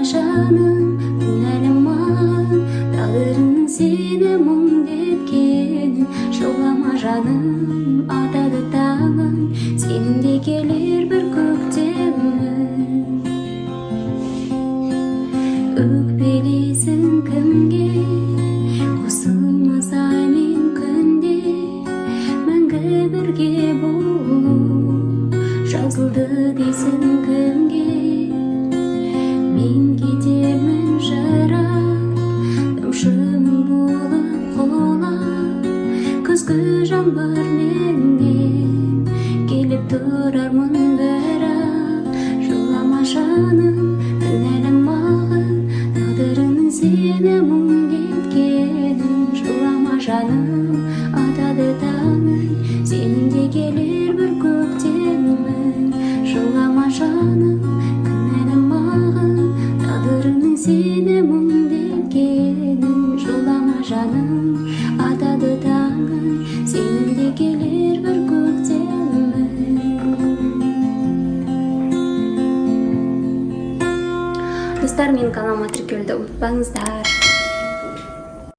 жаным, күнәлім маған, тағдырының сені мұңдеткенін. Жылама жаным, атады таңың, сенің де келер бір көктемің. Өкпелесің кімге, қосылмас ай мен күнде, мәңгі бірге болу жазылды дейсің кімге. Мен кетемін жырақ, тамшым болып құлап, күзгі жаңбыр менен келіп тұрармын бірақ. Жылама жаным, күнәлім маған, тағдырының сені мұңдеткенін. Жылама жаным, атады таңың, сенің де келер бір көктемің. Жылама жаным, күнәлім маған, тағдырының сені мұңдеткенін. Жылама жаным, атады таңың, сенің де келер бір көктемің. Достар, менің каналыма тіркелуді ұмытпаңыздар.